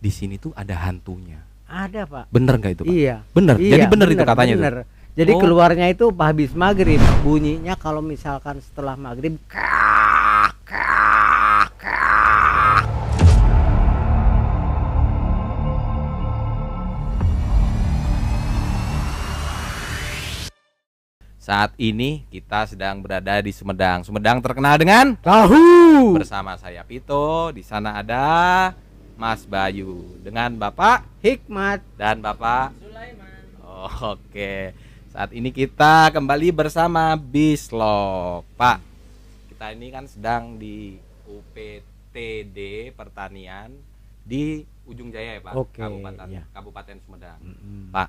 di sini tuh ada hantunya. Ada, Pak. Bener nggak itu, Pak? Iya. Bener. Iya, Jadi bener itu katanya bener. tuh. Jadi Oh. keluarnya itu habis maghrib, bunyinya kalau misalkan setelah maghrib kak, kak, kak. Saat ini kita sedang berada di Sumedang. Sumedang terkenal dengan Tahu. bersama saya Pito. Di sana ada Mas Bayu dengan Bapak Hikmat. dan Bapak Sulaiman. Oke. Saat ini kita kembali bersama Bislog. Pak, kita ini kan sedang di UPTD Pertanian di Ujung Jaya ya, Pak. Oke, iya. Kabupaten Sumedang. Pak,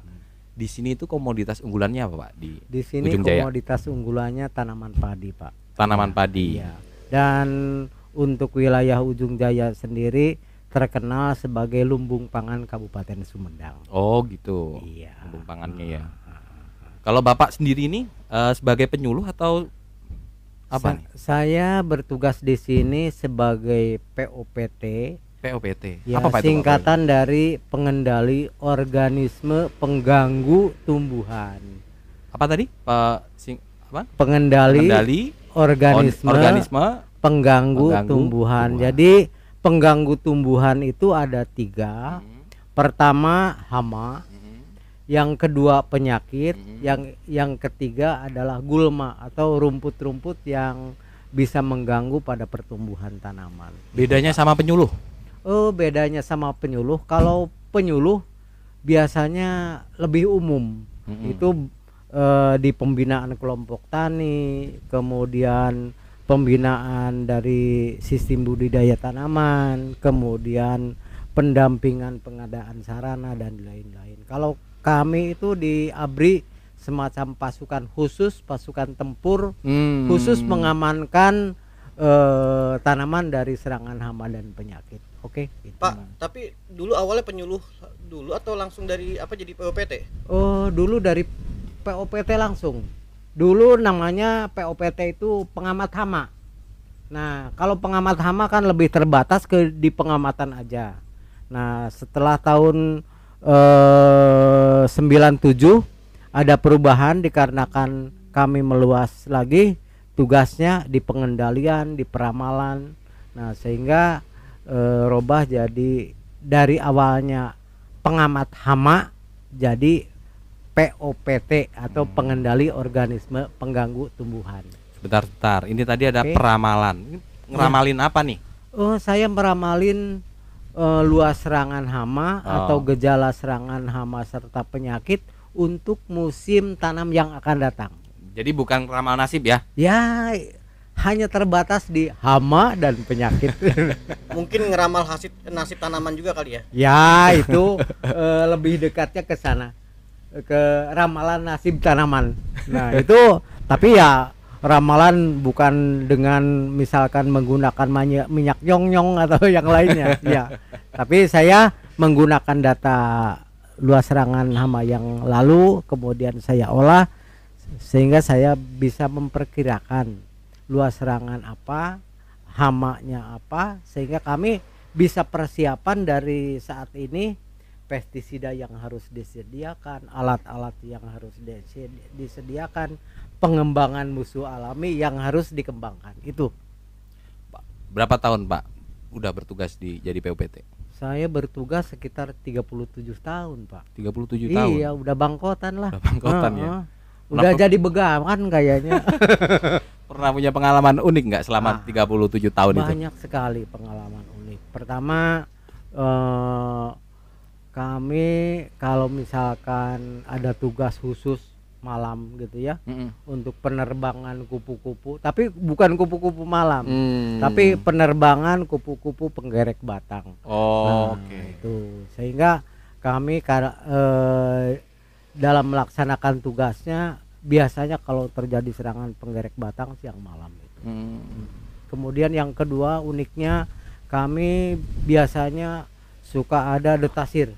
di sini itu komoditas unggulannya apa, Pak? Di sini Ujung Jaya? komoditas unggulannya tanaman padi, Pak. Tanaman padi. Iya. Dan untuk wilayah Ujung Jaya sendiri terkenal sebagai lumbung pangan Kabupaten Sumedang. Oh, gitu. Iya. Lumbung pangannya ya. Kalau Bapak sendiri ini sebagai penyuluh atau apa nih? Saya bertugas di sini sebagai POPT. POPT. Ya, apa Pak itu, Pak? singkatan dari pengendali organisme pengganggu tumbuhan. Apa tadi? Apa? Pengendali organisme pengganggu tumbuhan. Jadi pengganggu tumbuhan itu ada 3. Pertama hama, yang kedua penyakit, yang ketiga adalah gulma atau rumput-rumput yang bisa mengganggu pada pertumbuhan tanaman. Bedanya sama penyuluh? Oh, bedanya sama penyuluh. Kalau penyuluh biasanya lebih umum. Itu di pembinaan kelompok tani, kemudian pembinaan dari sistem budidaya tanaman, kemudian pendampingan pengadaan sarana dan lain-lain. Kalau kami itu di ABRI semacam pasukan khusus, pasukan tempur khusus mengamankan tanaman dari serangan hama dan penyakit. Oke, gitu. Pak, tapi dulu awalnya penyuluh dulu atau langsung dari apa jadi POPT? Oh, dulu dari POPT langsung. Dulu namanya POPT itu pengamat hama. Nah, kalau pengamat hama kan lebih terbatas di pengamatan aja. Nah, setelah tahun 97 ada perubahan dikarenakan kami meluas lagi tugasnya di pengendalian, di peramalan. Nah, sehingga robah jadi dari awalnya pengamat hama jadi POPT atau pengendali organisme pengganggu tumbuhan. Bentar. Ini tadi ada peramalan. Ngeramalin apa nih? Oh, saya meramalin luas serangan hama atau gejala serangan hama serta penyakit untuk musim tanam yang akan datang. Jadi bukan ramal nasib ya? Ya, hanya terbatas di hama dan penyakit. Mungkin ngeramal nasib tanaman juga kali ya? Ya, itu lebih dekatnya ke sana, ke ramalan nasib tanaman. Nah, itu tapi ya ramalan bukan dengan misalkan menggunakan minyak nyong-nyong atau yang lainnya. Ya, tapi saya menggunakan data luas serangan hama yang lalu, kemudian saya olah sehingga saya bisa memperkirakan luas serangan apa, hamanya apa, sehingga kami bisa persiapan dari saat ini pestisida yang harus disediakan, alat-alat yang harus disediakan, pengembangan musuh alami yang harus dikembangkan. Itu. Berapa tahun, Pak, udah bertugas jadi POPT? Saya bertugas sekitar 37 tahun, Pak. 37 tahun? Iya, udah bangkotan lah. Udah bangkotan ya? Udah jadi begawan kayaknya. Pernah punya pengalaman unik nggak selama 37 tahun itu? Banyak sekali pengalaman unik. Pertama, kami kalau misalkan ada tugas khusus malam gitu ya, untuk penerbangan kupu-kupu, tapi bukan kupu-kupu malam, tapi penerbangan kupu-kupu penggerek batang. Itu sehingga kami dalam melaksanakan tugasnya biasanya kalau terjadi serangan penggerek batang siang malam itu. Kemudian yang kedua uniknya kami biasanya suka ada detasir.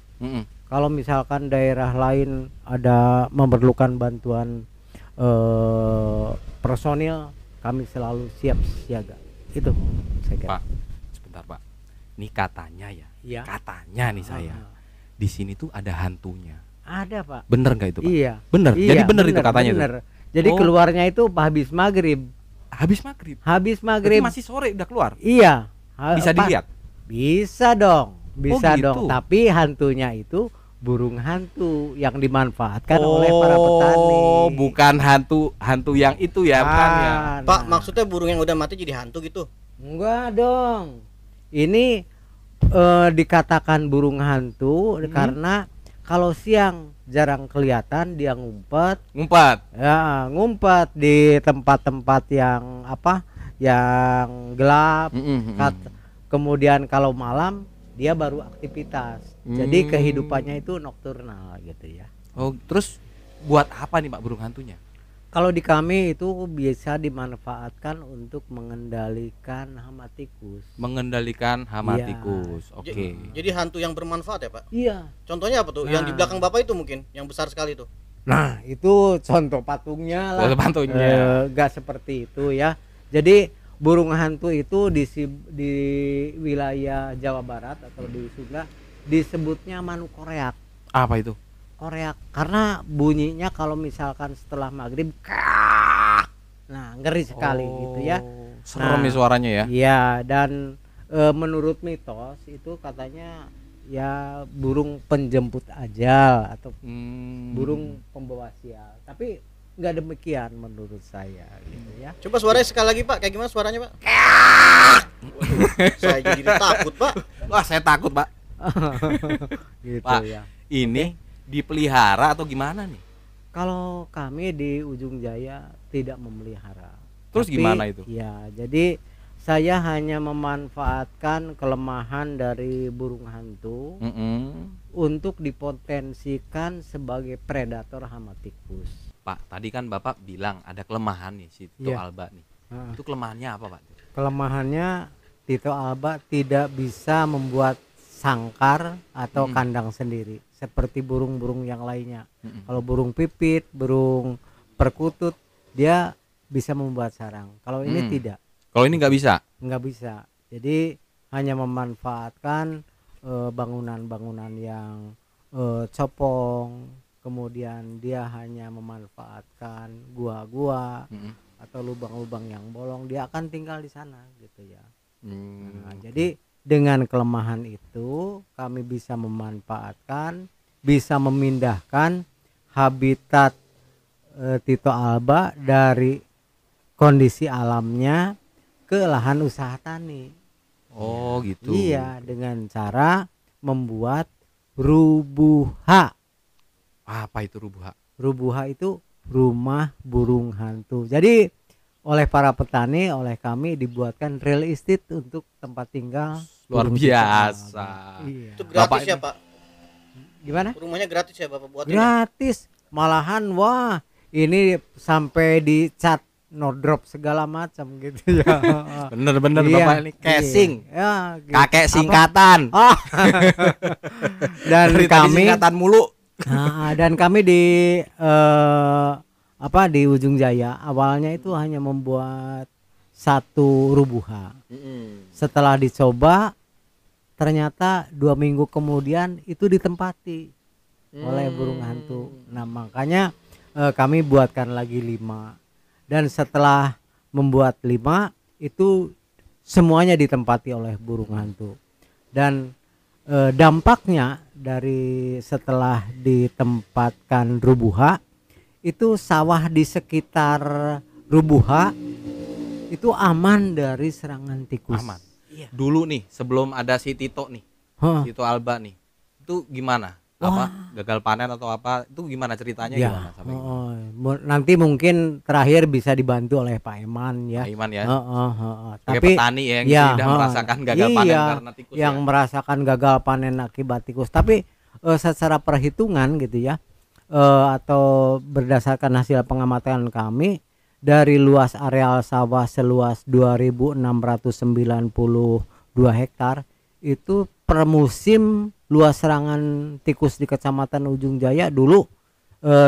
Kalau misalkan daerah lain ada memerlukan bantuan personil, kami selalu siap siaga. Itu saya kira. Pak, sebentar Pak. nih katanya ya, Iya. katanya nih saya di sini tuh ada hantunya. Ada, Pak. Bener nggak itu, Pak? Iya. Bener. Iya, Jadi bener itu katanya bener. tuh. Jadi Oh. keluarnya itu habis maghrib. Habis maghrib. Habis Berarti maghrib. masih sore udah keluar. Iya. Bisa dilihat. Bisa dong. Bisa gitu. dong. Tapi hantunya itu burung hantu yang dimanfaatkan oleh para petani. Oh, bukan hantu yang itu ya, bukan ya. Pak, maksudnya burung yang udah mati jadi hantu gitu? Enggak dong. Ini dikatakan burung hantu karena kalau siang jarang kelihatan dia ngumpet. Ngumpet. Ya, ngumpet di tempat-tempat yang yang gelap. Kemudian kalau malam dia baru aktivitas. Jadi kehidupannya itu nokturnal gitu ya. Oh, terus buat apa nih Pak burung hantunya? Kalau di kami itu bisa dimanfaatkan untuk mengendalikan hama tikus. Mengendalikan hama Iya. tikus. Oke. Jadi hantu yang bermanfaat ya, Pak? Iya. Contohnya apa tuh? Yang di belakang Bapak itu mungkin, yang besar sekali tuh. Nah, itu contoh patungnya lah. Contoh patungnya. Enggak seperti itu ya. Jadi burung hantu itu di wilayah Jawa Barat atau di Sunda disebutnya manuk koreak. Apa itu? Koreak karena bunyinya kalau misalkan setelah maghrib kak. Nah, ngeri sekali gitu ya. Serem nih suaranya ya. Iya, dan menurut mitos itu katanya ya burung penjemput ajal atau burung pembawa sial. Tapi nggak demikian menurut saya gitu ya. Coba suaranya sekali lagi, Pak. Kayak gimana suaranya, Pak? Waduh, saya jadi takut, Pak. Wah, saya takut, Pak. Gitu Pak, ya. ini dipelihara atau gimana nih? Kalau kami di Ujung Jaya tidak memelihara. Terus Tapi, gimana itu? Ya, jadi saya hanya memanfaatkan kelemahan dari burung hantu untuk dipotensikan sebagai predator hama tikus. Pak, tadi kan Bapak bilang ada kelemahan nih si Tito Iya. Alba nih. Itu kelemahannya apa, Pak? Kelemahannya Tito Alba tidak bisa membuat sangkar atau kandang sendiri seperti burung-burung yang lainnya. Kalau burung pipit, burung perkutut, dia bisa membuat sarang. Kalau ini tidak. Kalau ini nggak bisa? Nggak bisa. Jadi hanya memanfaatkan bangunan-bangunan yang copong. Kemudian dia hanya memanfaatkan gua-gua atau lubang-lubang yang bolong. Dia akan tinggal di sana gitu ya. Nah, jadi dengan kelemahan itu kami bisa memanfaatkan, bisa memindahkan habitat Tito Alba dari kondisi alamnya ke lahan usaha tani. Oh, gitu. Iya, dengan cara membuat rubuha. Apa itu rubuha? Rubuha itu rumah burung hantu. Jadi oleh para petani, oleh kami dibuatkan real estate untuk tempat tinggal. Luar burung biasa. Iya. Itu gratis Bapak ya, ini- Pak? Gimana? Rumahnya gratis ya, Bapak buatin? Gratis. Malahan wah, ini sampai dicat no drop segala macam gitu ya. Bener-bener Iya, Bapak ini casing. iya. Ya, gitu. Kakek Apa? singkatan. Ah. Dan Dari tadi kami singkatan mulu. dan kami di di Ujung Jaya awalnya itu hanya membuat satu rubuha. Setelah dicoba ternyata 2 minggu kemudian itu ditempati oleh burung hantu. Nah, makanya kami buatkan lagi 5. Dan setelah membuat 5 itu semuanya ditempati oleh burung hantu. Dan dampaknya dari setelah ditempatkan rubuha itu sawah di sekitar rubuha itu aman dari serangan tikus. Aman. Iya. Dulu nih sebelum ada si Tito nih, Tito Alba nih, itu gimana? Apa gagal panen atau apa? Itu gimana ceritanya Ya, gimana? Sampai nanti mungkin terakhir bisa dibantu oleh Pak Eman ya. Pak Iman ya. Tapi Sebagai petani ya yang sudah merasakan gagal panen karena tikus yang ya. merasakan gagal panen akibat tikus. Tapi secara perhitungan gitu ya, atau berdasarkan hasil pengamatan kami dari luas areal sawah seluas 2.692 hektar itu per musim luas serangan tikus di Kecamatan Ujung Jaya dulu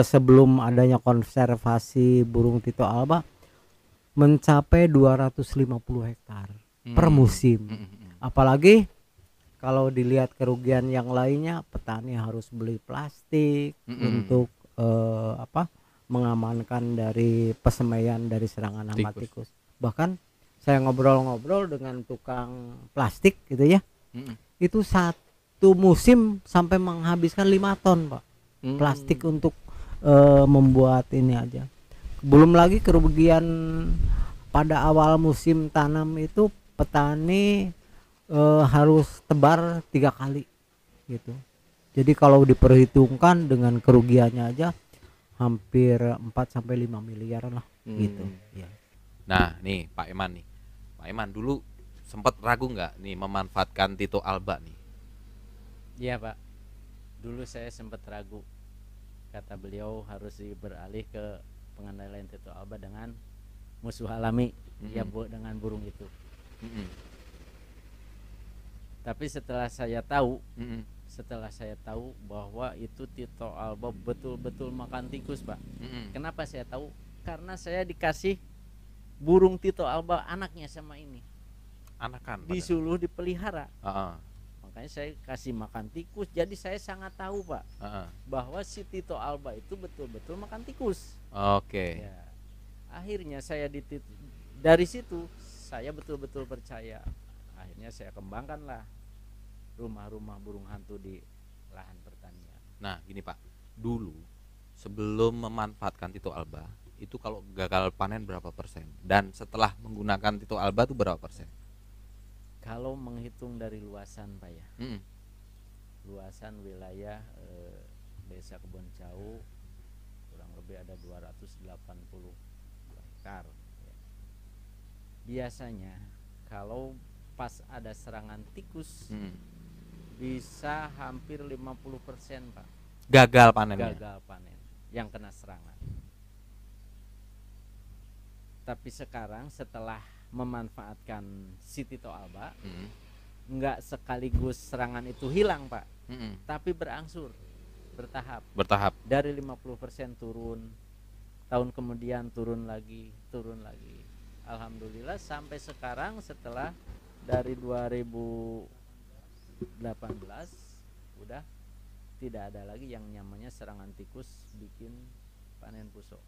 sebelum adanya konservasi burung Tito Alba mencapai 250 hektar per musim. Apalagi kalau dilihat kerugian yang lainnya, petani harus beli plastik untuk mengamankan dari pesemaian dari serangan hama tikus. Bahkan saya ngobrol-ngobrol dengan tukang plastik gitu ya, itu satu musim sampai menghabiskan 5 ton Pak plastik untuk membuat ini aja. Belum lagi kerugian pada awal musim tanam itu petani harus tebar 3 kali gitu. Jadi kalau diperhitungkan dengan kerugiannya aja hampir 4-5 miliar lah gitu ya. Nah nih Pak Eman dulu sempat ragu nggak nih memanfaatkan Tito Alba nih? Iya Pak, dulu saya sempat ragu, kata beliau harus beralih ke pengendalian Tito Alba dengan musuh alami ya dengan burung itu. Tapi setelah saya tahu bahwa itu Tito Alba betul-betul makan tikus Pak. Kenapa saya tahu? Karena saya dikasih burung Tito Alba anaknya sama ini, anakan disuruh dipelihara. Makanya saya kasih makan tikus. Jadi saya sangat tahu Pak bahwa si Tito Alba itu betul-betul makan tikus. Oke. Ya. Akhirnya saya dari situ saya betul-betul percaya. Akhirnya saya kembangkanlah rumah-rumah burung hantu di lahan pertanian. Nah gini Pak, dulu sebelum memanfaatkan Tito Alba itu kalau gagal panen berapa persen, dan setelah menggunakan Tito Alba itu berapa persen? Kalau menghitung dari luasan Pak ya, luasan wilayah desa Kebon Jauh kurang lebih ada 280 hektar ya. Biasanya kalau pas ada serangan tikus bisa hampir 50% Pak gagal panen yang kena serangan. Tapi sekarang setelah memanfaatkan si Tito Alba, nggak sekaligus serangan itu hilang Pak, tapi berangsur bertahap dari 50% turun, tahun kemudian turun lagi. Alhamdulillah sampai sekarang setelah dari 2018 udah tidak ada lagi yang namanya serangan tikus bikin panen pusok.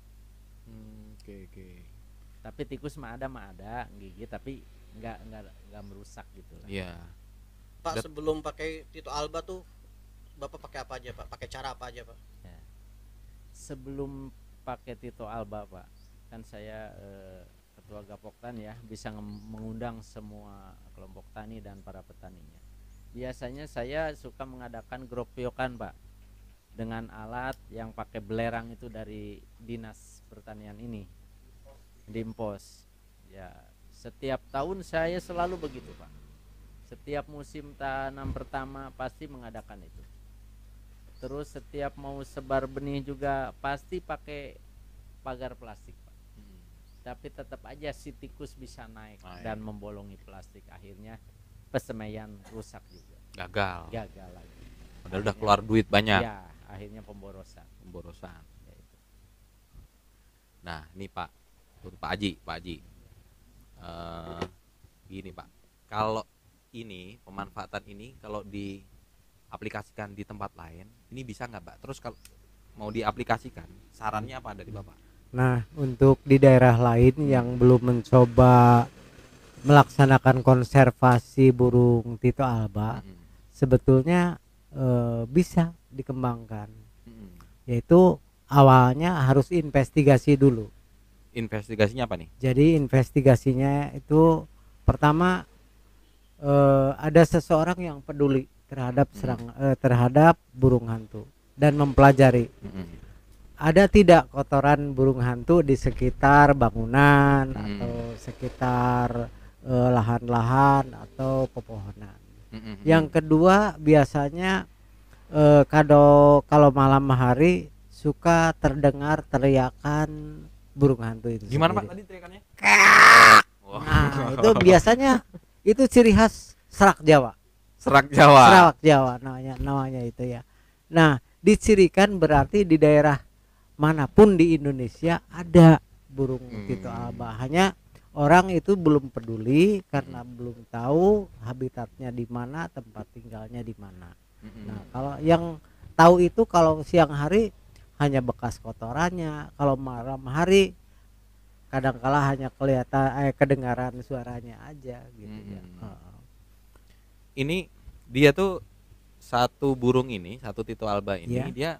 Oke. Tapi tikus mah ada gigit, tapi nggak merusak gitu lah. Iya. Pak, sebelum pakai Tito Alba tuh Bapak pakai apa aja Pak? Pakai cara apa aja Pak? Ya. Sebelum pakai Tito Alba Pak, kan saya ketua Gapoktan ya, bisa mengundang semua kelompok tani dan para petaninya. Biasanya saya suka mengadakan gropiokan Pak, dengan alat yang pakai belerang itu dari dinas pertanian ini, Dimpos. Ya, setiap tahun saya selalu begitu Pak. Setiap musim tanam pertama pasti mengadakan itu. Terus setiap mau sebar benih juga pasti pakai pagar plastik Pak. Tapi tetap aja si tikus bisa naik dan membolongi plastik. Akhirnya pesemaian rusak juga. Gagal lagi. Padahal udah keluar duit banyak. Ya, akhirnya pemborosan. Ya, itu. Nah, ini Pak, untuk Pak Haji. Gini Pak, kalau ini pemanfaatan ini kalau diaplikasikan di tempat lain, ini bisa nggak Pak? Terus kalau mau diaplikasikan, sarannya apa dari Bapak? Nah, untuk di daerah lain yang belum mencoba melaksanakan konservasi burung Tito Alba, sebetulnya bisa dikembangkan. Yaitu awalnya harus investigasi dulu. Investigasinya apa nih? Jadi investigasinya itu pertama ada seseorang yang peduli terhadap terhadap burung hantu dan mempelajari ada tidak kotoran burung hantu di sekitar bangunan atau sekitar lahan-lahan atau pepohonan. Yang kedua biasanya kalau malam hari suka terdengar teriakan burung hantu itu. Gimana sendiri. Pak tadi teriakannya? Nah, itu biasanya itu ciri khas serak Jawa. Serak Jawa namanya itu ya. Nah, dicirikan berarti di daerah manapun di Indonesia ada burung Tito Alba. Hanya orang itu belum peduli karena belum tahu habitatnya di mana, tempat tinggalnya di mana. Nah, kalau yang tahu itu kalau siang hari hanya bekas kotorannya, kalau malam hari kadangkala hanya kelihatan kedengaran suaranya aja gitu ya. Ini dia tuh satu burung ini, satu Tito alba ini, Ya. dia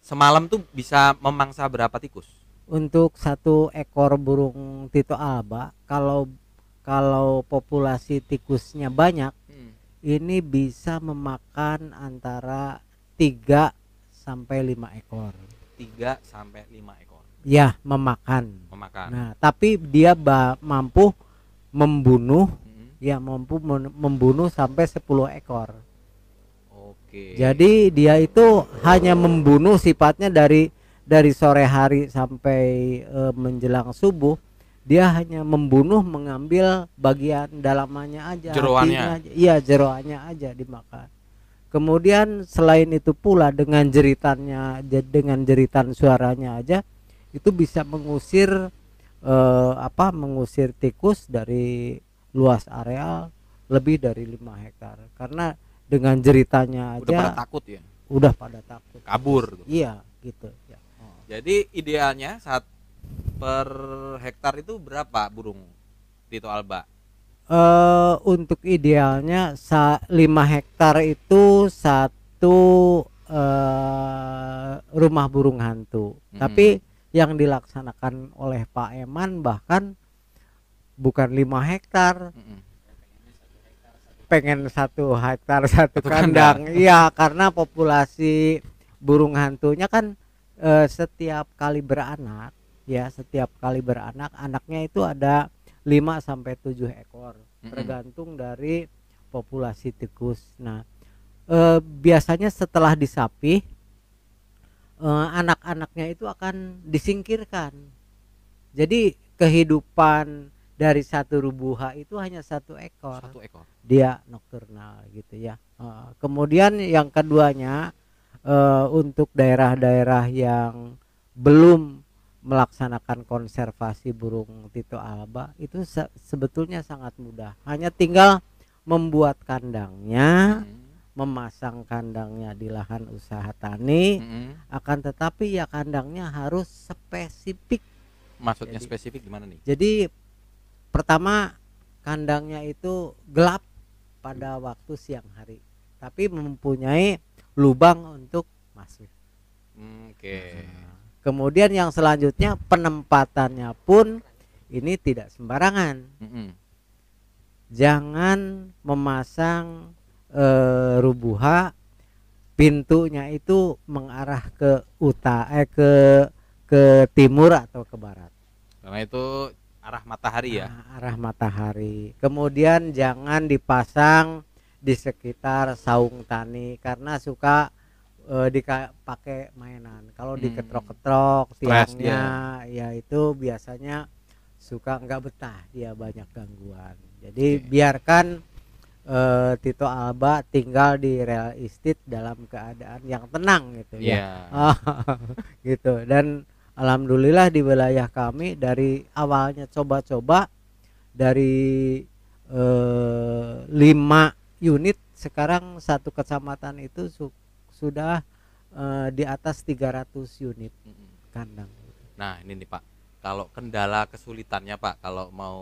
semalam tuh bisa memangsa berapa tikus? Untuk satu ekor burung Tito alba, kalau populasi tikusnya banyak, ini bisa memakan antara 3 sampai 5 ekor. 3 sampai 5 ekor. Ya, memakan. Memakan. Nah, tapi dia mampu membunuh, ya mampu membunuh sampai 10 ekor. Oke. Jadi dia itu hanya membunuh sifatnya dari sore hari sampai menjelang subuh, dia hanya membunuh, mengambil bagian dalamannya aja, Jeroannya. Iya, jeroannya aja dimakan. Kemudian selain itu pula dengan jeritannya, dengan jeritan suaranya aja itu bisa mengusir mengusir tikus dari luas areal lebih dari 5 hektar. Karena dengan jeritanya Udah pada aja takut ya. udah pada takut. Kabur tuh. Iya, gitu ya. Jadi idealnya saat per hektar itu berapa burung Tito alba? Untuk idealnya 5 hektar itu satu rumah burung hantu. Tapi yang dilaksanakan oleh Pak Eman bahkan bukan 5 hektar, pengen 1 hektar satu kandang. Iya, karena populasi burung hantunya kan setiap kali beranak, ya setiap kali beranak anaknya itu ada 5 sampai 7 ekor, tergantung dari populasi tikus. Nah, biasanya setelah disapih, anak-anaknya itu akan disingkirkan. Jadi kehidupan dari satu rubuha itu hanya 1 ekor. 1 ekor. Dia nokturnal gitu ya. Kemudian yang keduanya, untuk daerah-daerah yang belum melaksanakan konservasi burung Tito alba itu sebetulnya sangat mudah. Hanya tinggal membuat kandangnya, memasang kandangnya di lahan usaha tani. Akan tetapi ya kandangnya harus spesifik. Maksudnya spesifik gimana nih? Jadi pertama kandangnya itu gelap pada waktu siang hari, tapi mempunyai lubang untuk masuk. Oke. Kemudian yang selanjutnya penempatannya pun ini tidak sembarangan. Jangan memasang rubuha pintunya itu mengarah ke ke timur atau ke barat. Karena itu arah matahari ya. Arah matahari. Kemudian jangan dipasang di sekitar saung tani karena suka dipakai mainan. Kalau diketrok-ketrok tiangnya, ya itu biasanya suka nggak betah, dia banyak gangguan. Jadi biarkan Tito alba tinggal di real estate dalam keadaan yang tenang gitu ya. Gitu. Dan alhamdulillah di wilayah kami dari awalnya coba-coba dari 5 unit, sekarang satu kecamatan itu sudah di atas 300 unit kandang. Nah ini nih Pak, kalau kendala kesulitannya Pak kalau mau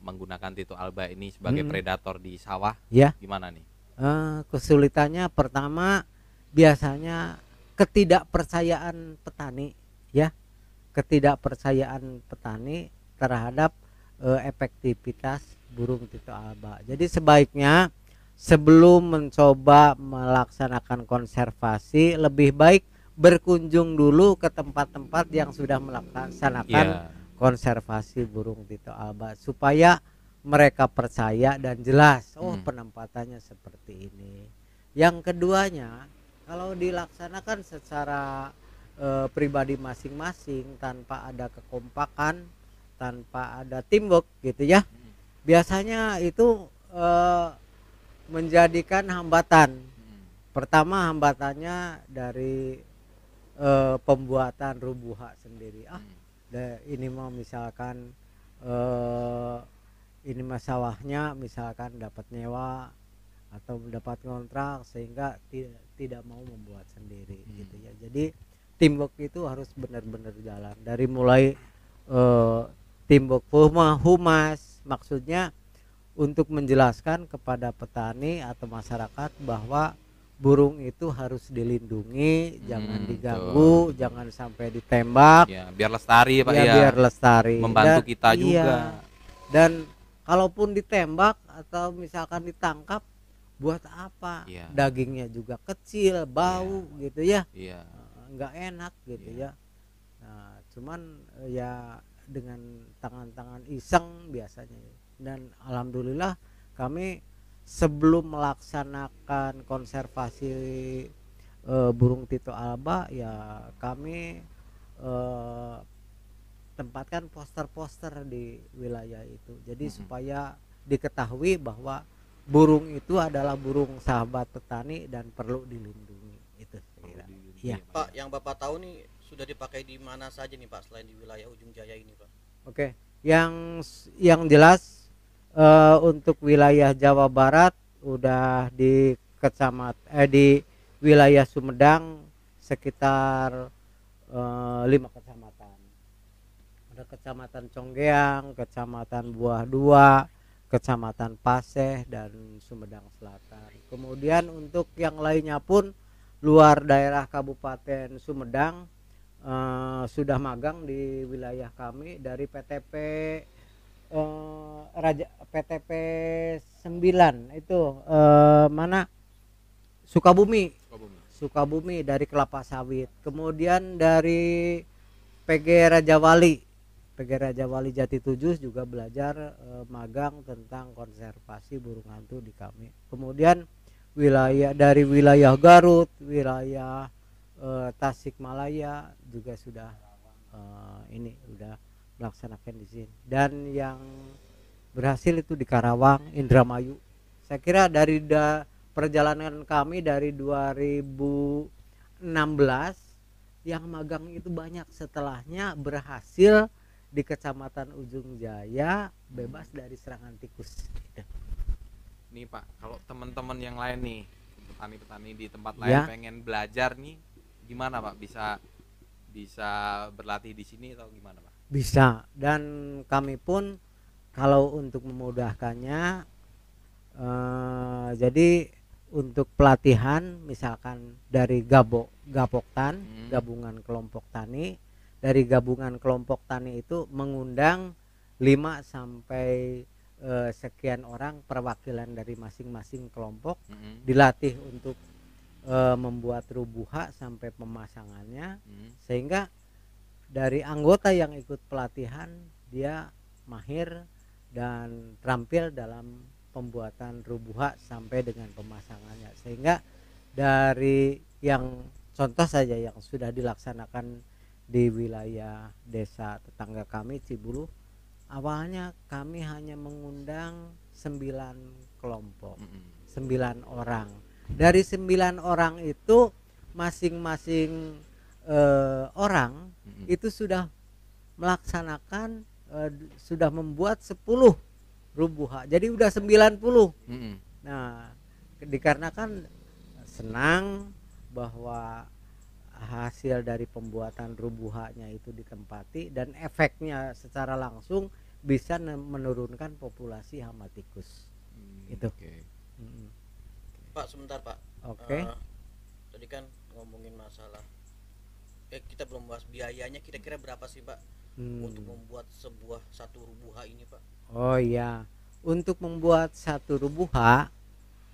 menggunakan Tito alba ini sebagai predator di sawah, ya gimana nih? Kesulitannya pertama biasanya ketidakpercayaan petani, ya ketidakpercayaan petani terhadap efektivitas burung Tito alba. Jadi sebaiknya sebelum mencoba melaksanakan konservasi lebih baik berkunjung dulu ke tempat-tempat yang sudah melaksanakan konservasi burung Tito alba supaya mereka percaya dan jelas penempatannya seperti ini. Yang keduanya, kalau dilaksanakan secara pribadi masing-masing tanpa ada kekompakan, tanpa ada teamwork gitu ya, biasanya itu menjadikan hambatan. Pertama hambatannya dari pembuatan rubuha sendiri. Ini mau misalkan ini masalahnya misalkan dapat nyewa atau mendapat kontrak sehingga tidak mau membuat sendiri gitu ya. Jadi teamwork itu harus benar-benar jalan dari mulai teamwork humas, maksudnya untuk menjelaskan kepada petani atau masyarakat bahwa burung itu harus dilindungi, jangan diganggu, jangan sampai ditembak. Ya, biar lestari Pak ya. Biar lestari. Membantu kita juga. Iya. Dan kalaupun ditembak atau misalkan ditangkap, buat apa? Iya. Dagingnya juga kecil, bau gitu ya. Iya. Nggak enak gitu ya. Nah, cuman ya dengan tangan-tangan iseng biasanya. Dan alhamdulillah kami sebelum melaksanakan konservasi burung Tito alba ya kami tempatkan poster-poster di wilayah itu. Jadi supaya diketahui bahwa burung itu adalah burung sahabat petani dan perlu dilindungi. Itu kira. Ya. Pak, yang Bapak tahu nih sudah dipakai di mana saja nih Pak selain di wilayah Ujung Jaya ini Pak? Oke. Yang jelas untuk wilayah Jawa Barat udah di di wilayah Sumedang sekitar 5 kecamatan. Ada Kecamatan Conggeang, Kecamatan Buah Dua, Kecamatan Paseh dan Sumedang Selatan. Kemudian untuk yang lainnya pun luar daerah Kabupaten Sumedang sudah magang di wilayah kami dari PTP PTP 9 itu mana Sukabumi dari kelapa sawit, kemudian dari PG Raja Wali Jati 7 juga belajar magang tentang konservasi burung hantu di kami. Kemudian dari wilayah Garut, wilayah Tasikmalaya juga sudah ini udah melaksanakan di sini. Dan yang berhasil itu di Karawang, Indramayu. Saya kira dari perjalanan kami dari 2016 yang magang itu banyak, setelahnya berhasil di Kecamatan Ujung Jaya bebas dari serangan tikus. Nih Pak, kalau teman-teman yang lain nih, petani-petani di tempat lain pengen belajar nih, gimana Pak? Bisa berlatih di sini atau gimana Pak? Bisa, dan kami pun kalau untuk memudahkannya jadi untuk pelatihan misalkan dari Gapoktan, gabungan kelompok tani, dari gabungan kelompok tani itu mengundang 5 sampai sekian orang perwakilan dari masing-masing kelompok, dilatih untuk membuat rubuha sampai pemasangannya, sehingga dari anggota yang ikut pelatihan dia mahir dan terampil dalam pembuatan rubuha sampai dengan pemasangannya. Sehingga dari yang contoh saja yang sudah dilaksanakan di wilayah desa tetangga kami Cibulu, awalnya kami hanya mengundang 9 kelompok, 9 orang. Dari 9 orang itu masing-masing orang itu sudah melaksanakan sudah membuat 10 rubuha, jadi udah 90. Nah, dikarenakan senang bahwa hasil dari pembuatan rubuhanya itu ditempati dan efeknya secara langsung bisa menurunkan populasi hama tikus. Itu. Pak, sebentar Pak. Oke. Tadi kan ngomongin masalah kita belum bahas biayanya, kira-kira berapa sih Pak untuk membuat satu rubuha ini Pak? Oh iya, untuk membuat satu rubuha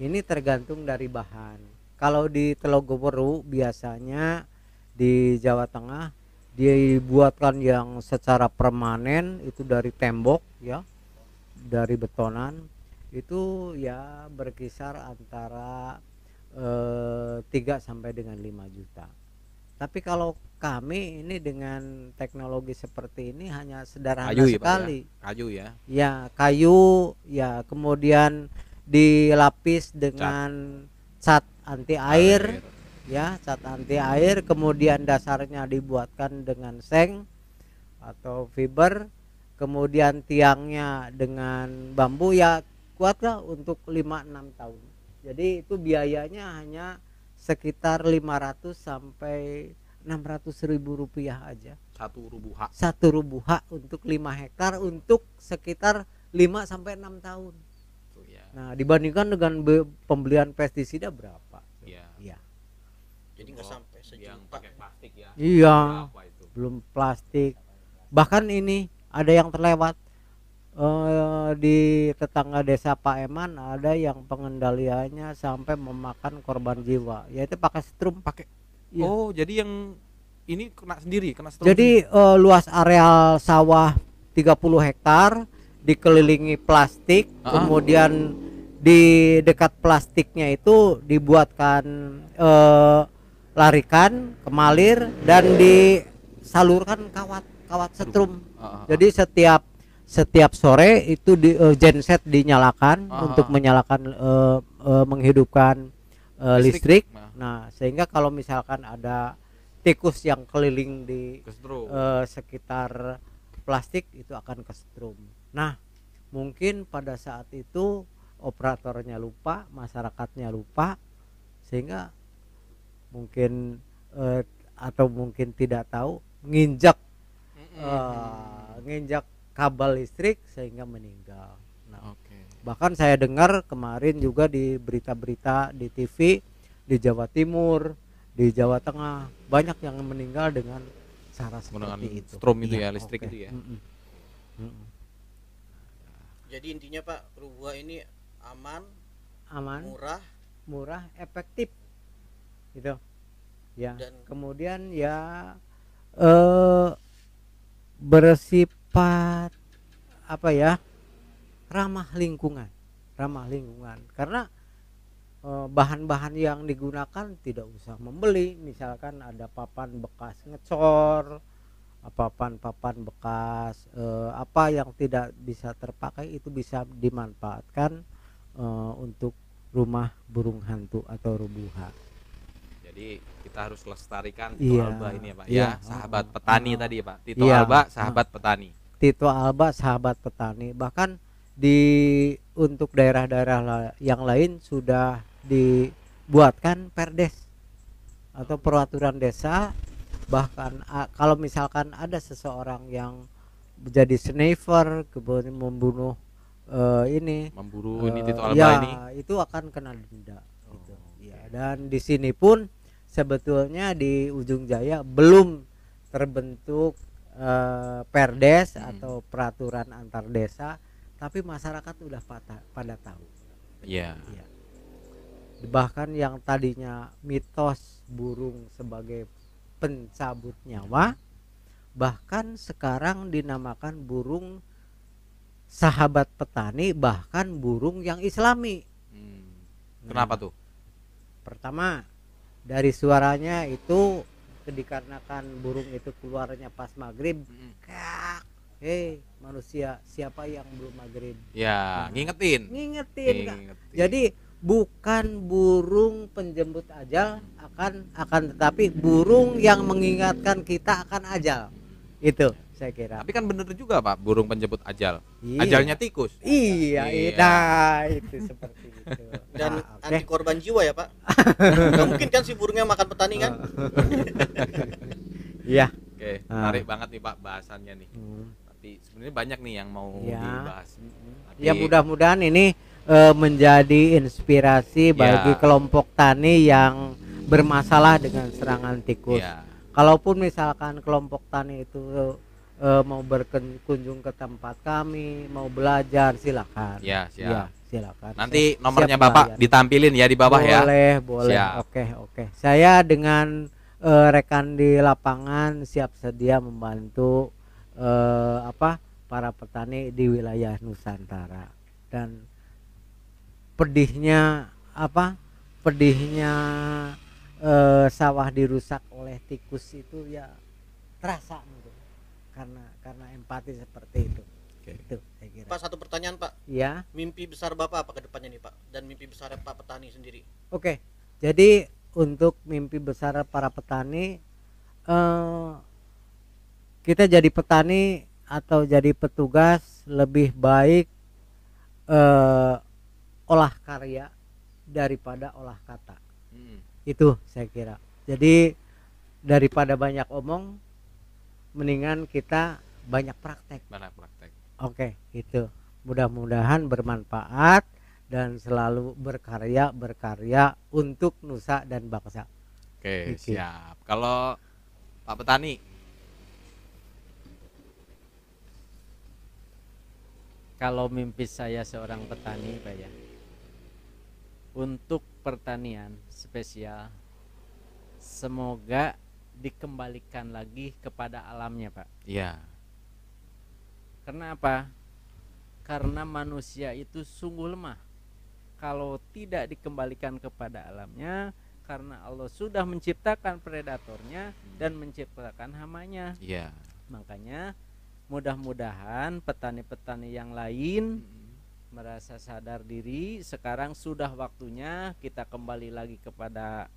ini tergantung dari bahan. Kalau di Telogoweru biasanya di Jawa Tengah dibuatkan yang secara permanen itu dari tembok ya, dari betonan itu ya berkisar antara 3 sampai dengan 5 juta. Tapi kalau kami ini dengan teknologi seperti ini hanya sederhana sekali. Kayu ya. Ya, kayu ya, kemudian dilapis dengan cat anti air. Ya, cat anti air, kemudian dasarnya dibuatkan dengan seng atau fiber, kemudian tiangnya dengan bambu, ya kuat nggak untuk 5-6 tahun. Jadi itu biayanya hanya sekitar 500 sampai 600.000 rupiah aja. Satu rubuh hak untuk 5 hektar untuk sekitar 5 sampai 6 tahun. Ya. Nah, dibandingkan dengan pembelian pestisida berapa? Iya. Iya. Jadi nggak sampai sejuta. Yang pakai plastik ya. Iya. Berapa itu? Belum plastik. Bahkan ini ada yang terlewat di tetangga desa Pak Eman, ada yang pengendaliannya sampai memakan korban jiwa, yaitu pakai setrum. Iya. Oh, jadi yang ini kena setrum. Jadi luas areal sawah 30 hektar dikelilingi plastik, kemudian di dekat plastiknya itu dibuatkan larikan, kemalir, dan disalurkan kawat setrum. Jadi setiap sore itu genset dinyalakan untuk menyalakan menghidupkan listrik. Nah, sehingga kalau misalkan ada tikus yang keliling di sekitar plastik itu akan kesetrum. Nah, mungkin pada saat itu operatornya lupa, masyarakatnya lupa, sehingga mungkin atau mungkin tidak tahu nginjak kabel listrik sehingga meninggal. Nah, bahkan saya dengar kemarin juga di berita-berita di TV di Jawa Timur, di Jawa Tengah, banyak yang meninggal dengan cara seperti itu. Strom itu ya, listrik itu ya. Jadi intinya Pak, rubuh ini aman, murah, efektif, gitu. Ya. Dan kemudian ya bersifat apa ya, ramah lingkungan karena bahan-bahan yang digunakan tidak usah membeli. Misalkan ada papan bekas ngecor, papan bekas apa yang tidak bisa terpakai, itu bisa dimanfaatkan untuk rumah burung hantu atau rubuha. Jadi kita harus lestarikan Tito Alba ini ya Pak, ya, sahabat petani tadi ya Pak. Tito Alba sahabat petani. Tito Alba sahabat petani. Bahkan untuk daerah-daerah yang lain sudah dibuatkan perdes atau peraturan desa. Bahkan kalau misalkan ada seseorang yang menjadi sniper kemudian memburu ini Tito Alba ini, itu akan kena denda. Gitu. Ya, dan di sini pun sebetulnya di Ujung Jaya belum terbentuk perdes atau peraturan antar desa, tapi masyarakat udah pada tahu. Iya. Ya. Bahkan yang tadinya mitos burung sebagai pencabut nyawa, bahkan sekarang dinamakan burung sahabat petani, bahkan burung yang islami. Kenapa tuh? Pertama, dari suaranya itu dikarenakan burung itu keluarnya pas maghrib, hei manusia, siapa yang belum maghrib? Ya, ngingetin. Jadi bukan burung penjemput ajal, akan tetapi burung yang mengingatkan kita akan ajal. Itu saya kira. Tapi kan bener juga Pak, burung penjemput ajal. Iya. Ajalnya tikus. Iya. Nah, itu seperti itu. Dan anti korban jiwa ya Pak. Gak mungkin kan si burungnya makan petani kan? Iya. Oke, menarik banget nih Pak bahasannya nih. Tapi sebenarnya banyak nih yang mau dibahas. Tapi ya mudah-mudahan ini menjadi inspirasi bagi kelompok tani yang bermasalah dengan serangan tikus. Kalaupun misalkan kelompok tani itu mau berkunjung ke tempat kami, mau belajar, silakan. Ya, siap. Silakan. Nanti nomornya Bapak ditampilin ya di bawah ya. Boleh. Siap. Oke. Saya dengan rekan di lapangan siap sedia membantu para petani di wilayah Nusantara. Dan pedihnya sawah dirusak oleh tikus itu ya terasa gitu. Karena empati seperti itu. Itu saya kira. Pak, satu pertanyaan Pak. Ya. Mimpi besar Bapak apa ke depannya nih Pak? Dan mimpi besar Pak petani sendiri. Oke. Jadi untuk mimpi besar para petani, kita jadi petani atau jadi petugas lebih baik olah karya daripada olah kata. Itu saya kira. Jadi daripada banyak omong, mendingan kita banyak praktek. Oke, itu. Mudah-mudahan bermanfaat dan selalu berkarya untuk nusa dan bangsa. Oke, siap. Kalau Pak Petani, kalau mimpi saya seorang petani Pak ya, untuk pertanian spesial semoga dikembalikan lagi kepada alamnya Pak. iya, Kenapa? Karena manusia itu sungguh lemah kalau tidak dikembalikan kepada alamnya, karena Allah sudah menciptakan predatornya dan menciptakan hamanya. iya, Makanya mudah-mudahan petani-petani yang lain merasa sadar diri. Sekarang sudah waktunya kita kembali lagi kepada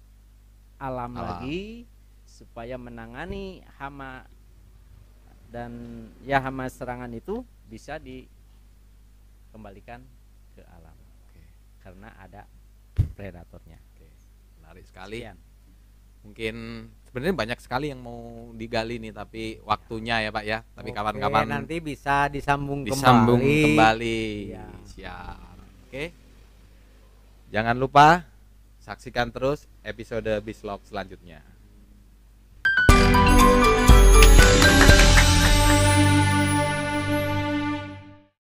alam lagi, supaya menangani hama dan ya hama serangan itu bisa dikembalikan ke alam. Karena ada predatornya. menarik sekali. Sekian. Mungkin sebenarnya banyak sekali yang mau digali nih, tapi waktunya ya Pak ya. Tapi Oke, kapan-kapan nanti bisa disambung kembali. Ya. Siap. Oke. Jangan lupa saksikan terus episode Bislog selanjutnya.